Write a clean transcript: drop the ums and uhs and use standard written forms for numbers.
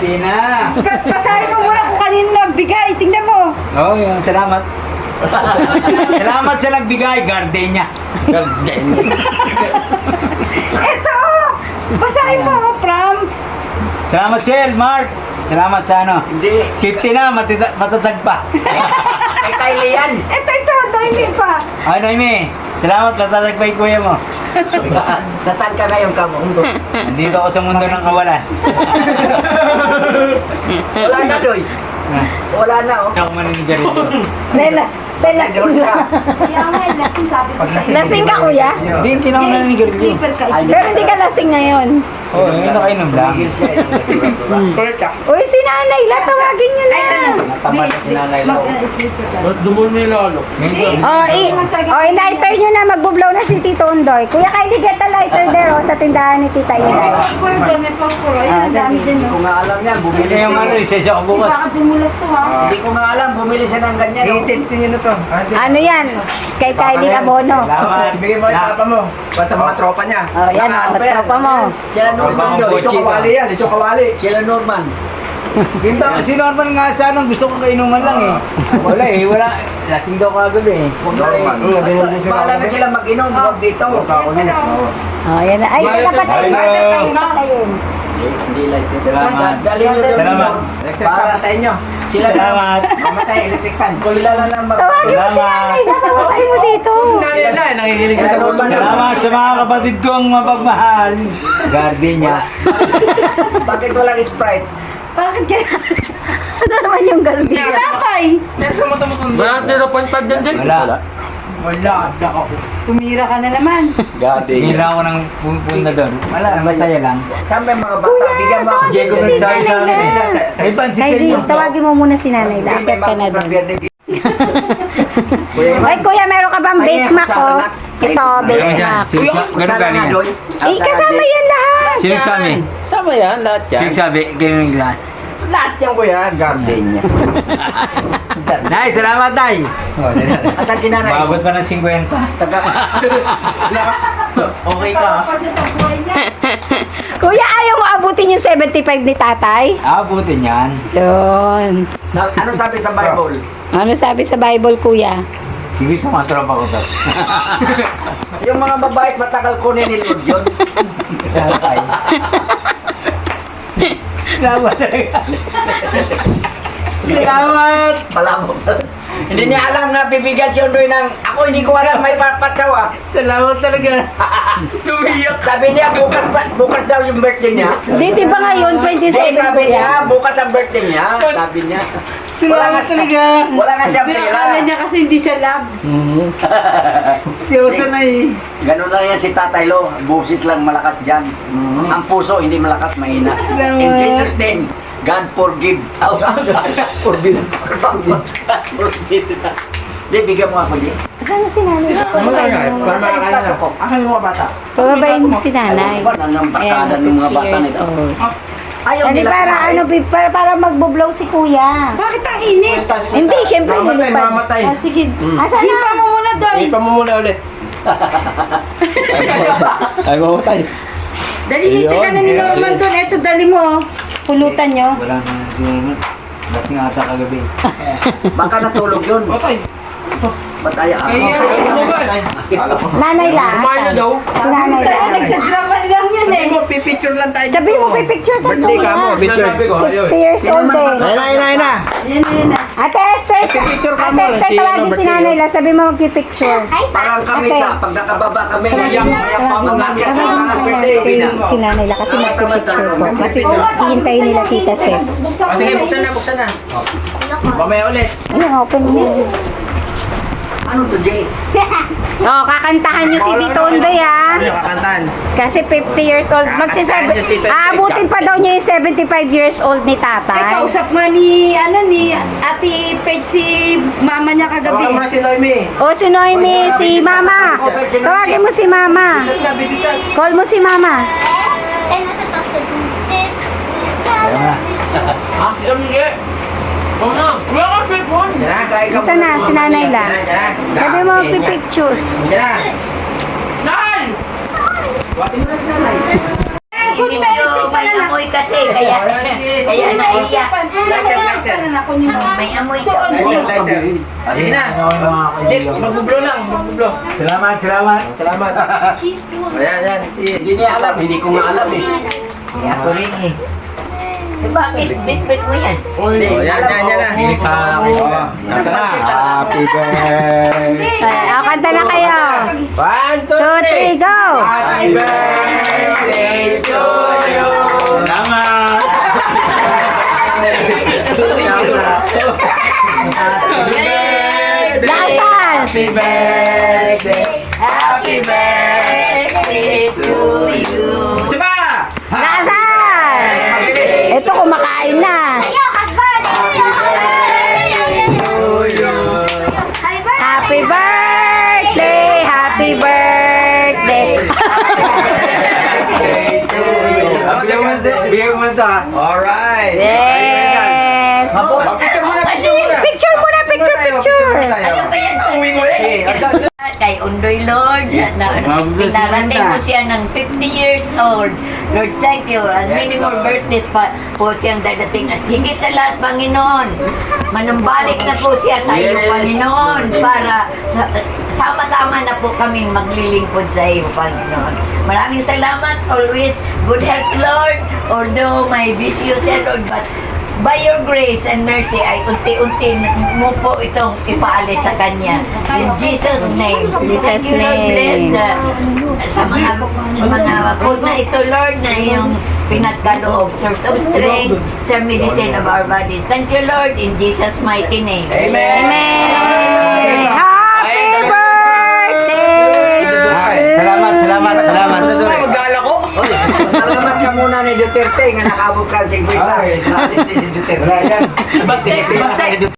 Hindi na. Basahin mo muna kung kanino nagbigay. Tingnan mo. Oo, yun. Salamat. Salamat sa nagbigay. Gardenia. Gardenia. Ito! Basahin mo ako, Pram. Salamat, Sel, Mark. Salamat sa ano. Hindi. Safety na, matatag pa. Kay Kylie yan. Ito, Noemi pa. Ay, Noemi. Salamat, matatag pa yung kuya mo. Nasaan ka ngayon ka mo? Nandito ako sa mundo ng kawalan. Wala na, Doy. Wala na, oh. Ako maninigarin. Lasing lang. Lasing ka, kuya? Hindi na ako naninigarin. Sleeper ka. Pero hindi ka lasing ngayon. Oo, yun na kayo nung lang. Uy, si Nanay La, tawagin nyo na. Tamad na si Nanay Lau. I-lighter nyo na, magbublow na si Tito Undoy. Kuya, Kylie, get a lighter there, sa tindahan ni Tita Inday. May pampuro. Ay, ang dami din. Hindi ko nga alam yan. Bumili Hindi yung ano, isesya ko bukas. Baka bumulas to, ha? Hindi ko nga alam. Bumili siya ng ganyan. I-send nyo na to. Ano yan? Kay Kylie Abono. Salamat. Ibigay mo yung papa mo. Para sa mga tropa niya. Oh, yan, mga tropa mo. Sila Norman Tropa mo, doon. Ito kawali yan. Ito kawali. Sila Norman. Ginto, si Norman nga sana gusto ko kainuman lang eh. Wala eh, wala. Lasing daw kagabi eh. Bahala na sila mag-inom. Huwag dito. Oh, yan na. Ay, dapat tayo. Hello. Hindi like this. Salamat. Dali nyo doon. Salamat. Para Patayin nyo. sila na. Salamat. Mamatay, electric fan. Kilala lang mag... Tawagin mo si Salamat. Nanay La, tawagin mo dito. Nalila, nanginginig ka sa loob. Salamat sa mga kapatid kong mapagmahal. Gardenia. Bakit walang Sprite? Bakit kaya? Ano naman yung galbi? Tinapay. Wala. Tumira ka na naman. Hila ako ng punta doon. Wala, masaya lang. Saan may mga bata? Bigyan mo ako. Si Diego nagsabi sa akin eh. May pansit sa Kylie, inyo. tawagin mo muna si Nanay La. Akit ka na doon. Ay, kuya, meron ka bang Bake Mac, oh? Ito, Bake Mac. Ganun galing yan. Eh, kasama yan lahat. Sino sabi? Tama yan, lahat Sino sabi? Ganun lang. Lahat yan kuya, gardenia. Nay, salamat Nay. Asan si nanay? Maabot pa ng 50. Taga... Okay ka. Kuya, ayaw mo abutin yung 75 ni tatay? Abutin yan. Yun. Ano sabi sa Bible? Ano sabi sa Bible, kuya? Sige sa mga tropa ko to. Yung mga babae matagal kunin ni Lord yun. Salamat talaga. Salamat. Palamo. Hindi niya alam na bibigyan si Undoy ng... Ako hindi ko alam may patsawa. Salamat talaga. Lumiyak. Sabi niya bukas daw yung birthday niya. Di ba ngayon, 27, Sabi kuya? niya bukas ang birthday niya. Sabi niya. Salamat talaga. Wala nga siyang Pero pera. akala niya kasi hindi siya love. Siya na eh. Ganun lang yan si Tatay Lo. Boses lang malakas dyan. Ang puso hindi malakas, mahina. Salamat. In Jesus name, God forgive. Forgive. God forgive. Di, bigyan mo ako, Di. Saan si Nanay? Para makakain na. Akin yung mga bata. Pababayin mo si Nanay. Anong bakada And ng mga 50 bata years nito? old. Ayaw Hindi, nila. para ano, para magbublow si kuya. Bakit ang init? Hindi, syempre Mamatay, nilipad. mamatay. Ah, sige. Asan Hipa na? mo muna, Doy. Ipa mo muna ulit. Ay, mamatay. Dali, hintay ka na ni Norman doon. Eto, dali mo. oh. Pulutan nyo. Wala na siguro. Lasing ata kagabi. Baka natulog yun. Bataya ako. Nanay La. Si Nanay La. Kaya nagkadrama lang yun eh. Sabi mo, pipicture lang tayo Sabi mo, pipicture ka Birthday ka mo, doon. picture. 50 years old eh. Ayun na. Ayan, ayan na. Ate Esther, Pipicture ka Ate mo. Esther, tawagin si Nanay La. Sabi mo magpipicture. Parang kami Okay. sa pag nakababa kami. Tawagin mo, Mayak pa mga tawagin sa mga birthday na. si Nanay La kasi magpipicture po. Kasi hihintayin nila Tita Ses. Sige, buksan na. Mamaya ulit. Ayun, open mo. Ano to, Jay? Oh, kakantahan niyo si Tito Undoy ha. Ano yung kakantahan? Kasi 50 years old. Aabutin pa daw niya yung 75 years old ni Ay, tatay. kausap nga ni Ate Peg si mama niya Tawagan mo kagabi. na si Noemi. O si Noemi, si Mama. Tawagin mo si Mama. Call mo si Mama. Isa na, si Nanay La. Sabi mo magpipicture. Buwatin mo na si nanay. Kunin mo yung may amoy kasi, kaya naiyak. May amoy ka. Lighter. Sige na. Hindi, magbublo lang. Magbublo. Salamat, salamat. Salamat. Ayan, yan. Hindi niya alam, hindi ko nga alam eh. Kaya ako rin eh. Bakit? Bit-bit mo yan. Oh, yan na. Hindi sa akin. Kanta na. Happy birthday. Kanta na kayo. 1, 2, 3, go! Happy birthday to you. Salamat. Lakasan! Happy birthday! Happy birthday to you! Sipa! Lakasan! Ito kumakain na. Happy birthday! Happy birthday! Bigyan mo na ito ha. Alright. Yes! Picture muna, picture! Ano ba yan? Kay Undoy Lord, na pinarating mo siya ng 50 years old. Lord, thank you. At many more birthdays pa po siyang dadating. At higit sa lahat, Panginoon, manumbalik na po siya sa iyo, Panginoon, para sama-sama na po kaming maglilingkod sa iyo, Panginoon. Maraming salamat. Always good health, Lord. Although may bisyo siya, Lord, but by your grace and mercy, ay unti-unti mo po itong ipaalis sa Kanya. In Jesus' name. Jesus' Thank you, Lord. Bless name. sa mga food na ito, Lord, na iyong pinagkaloob. Source of strength, sa medicine of our bodies. Thank you, Lord, in Jesus' mighty name. Amen! Happy birthday! Salamat. Magala ko. Salamat ka muna ni Duterte nga nakabog ka sa Ay, si Duterte. wala yan. Basta.